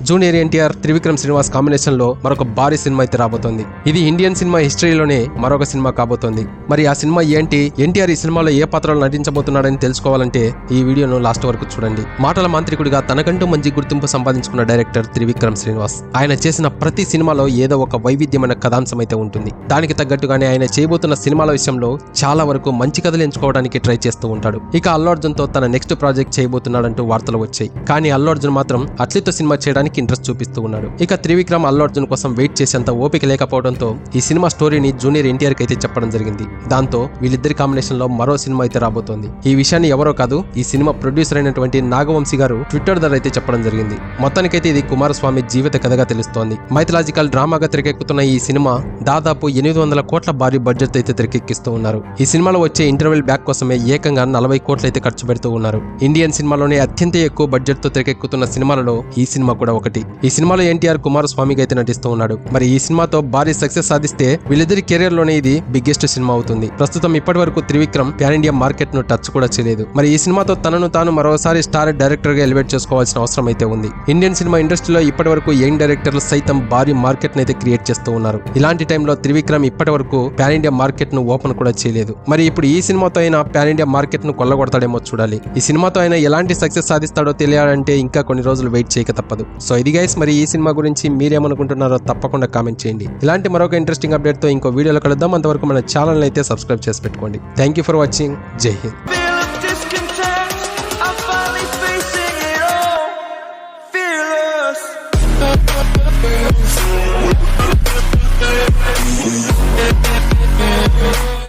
Junior NTR Trivikram Srinivas combination లో మరొక భారీ సినిమా అయితే రాబోతోంది. ఇది ఇండియన్ సినిమా హిస్టరీలోనే మరొక సినిమా కాబోతోంది. మరి ఆ సినిమా ఏంటి, ఎన్టీఆర్ ఈ సినిమాలో ఏ పాత్రలో నటించబోతున్నాడని తెలుసుకోవాలంటే ఈ వీడియోను లాస్ట్ వరకు చూడండి. మాటల మాంత్రికుడిగా తనకంటూ మంచి గుర్తింపు సంపాదించుకున్న డైరెక్టర్ త్రివిక్రమ్ శ్రీనివాస్. ఆయన చేసిన ప్రతి సినిమాలో ఏదో ఒక వైవిధ్యమైన కథాంశం అయితే ఉంటుంది. దానికి తగ్గట్టుగానే ఆయన చేయబోతున్న సినిమాల విషయంలో చాలా వరకు మంచి కథలు ఎంచుకోవడానికి ట్రై చేస్తూ ఉంటాడు. ఇక అల్లు అర్జున్ తో తన నెక్స్ట్ ప్రాజెక్ట్ చేయబోతున్నాడంటూ వార్తలు వచ్చాయి. కానీ అల్లు అర్జున్ మాత్రం అట్లీతో సినిమా చేయడానికి ఇంట్రెస్ట్ చూపిస్తూ ఉన్నాడు. ఇక త్రివిక్రమ్ అల్లు అర్జున్ కోసం వెయిట్ చేసేంత ఓపిక లేకపోవడంతో ఈ సినిమా స్టోరీని జూనియర్ ఎన్టీఆర్ కి అయితే చెప్పడం జరిగింది. దాంతో వీళ్ళిద్దరి కాంబినేషన్ లో మరో సినిమా అయితే రాబోతోంది. ఈ విషయాన్ని ఎవరో కాదు, ఈ సినిమా ప్రొడ్యూసర్ అయినటువంటి నాగవంశీ గారు ట్విట్టర్ ద్వారా అయితే చెప్పడం జరిగింది. మొత్తానికైతే ఇది కుమారస్వామి జీవిత కథగా తెలుస్తోంది. మైథలాజికల్ డ్రామాగా తెరకెక్కుతున్న ఈ సినిమా దాదాపు 800 కోట్ల భారీ బడ్జెట్ అయితే తెరకెక్కిస్తూ ఉన్నారు. ఈ సినిమాలో వచ్చే ఇంటర్వెల్ బ్యాక్ కోసమే ఏకంగా 40 కోట్లు అయితే ఖర్చు పెడుతూ ఉన్నారు. ఇండియన్ సినిమాలోనే అత్యంత ఎక్కువ బడ్జెట్ తో తెరకెక్కుతున్న సినిమాలలో ఈ సినిమా కూడా ఒకటి. ఈ సినిమాలో ఎన్టీఆర్ కుమారస్వామిగా అయితే నటిస్తూ ఉన్నాడు. మరి ఈ సినిమాతో భారీ సక్సెస్ సాధిస్తే వీళ్ళిద్దరి కెరీర్ లోనే ఇది బిగ్గెస్ట్ సినిమా అవుతుంది. ప్రస్తుతం ఇప్పటి వరకు త్రివిక్రమ్ ప్యాన్ ఇండియా మార్కెట్ ను టచ్ కూడా చేయలేదు. మరి ఈ సినిమాతో తనను తాను మరోసారి స్టార్ డైరెక్టర్ గా ఎలివేట్ చేసుకోవాల్సిన అవసరం అయితే ఉంది. ఇండియన్ సినిమా ఇండస్ట్రీలో ఇప్పటి వరకు యంగ్ డైరెక్టర్లు సైతం భారీ మార్కెట్ అయితే క్రియేట్ చేస్తూ ఉన్నారు. ఇలాంటి టైంలో త్రివిక్రమ్ ఇప్పటి వరకు ప్యాన్ ఇండియా మార్కెట్ ను ఓపెన్ కూడా చేయలేదు. మరి ఇప్పుడు ఈ సినిమాతో అయినా ప్యాన్ ఇండియా మార్కెట్ ను కొల్లగొడతాడేమో చూడాలి. ఈ సినిమాతో అయినా ఎలాంటి సక్సెస్ సాధిస్తాడో తెలియాలంటే ఇంకా కొన్ని రోజులు వెయిట్ చేయక తప్పదు. సో ఇది గైస్, మరి ఈ సినిమా గురించి మీరేమనుకుంటున్నారో తప్పకుండా కామెంట్ చేయండి. ఇలాంటి మరొక ఇంట్రెస్టింగ్ అప్డేట్ తో ఇంకో వీడియోలో కలుద్దాం. అంతవరకు మన ఛానల్ అయితే సబ్స్క్రైబ్ చేసి పెట్టుకోండి. Thank you for watching. జై హింద్.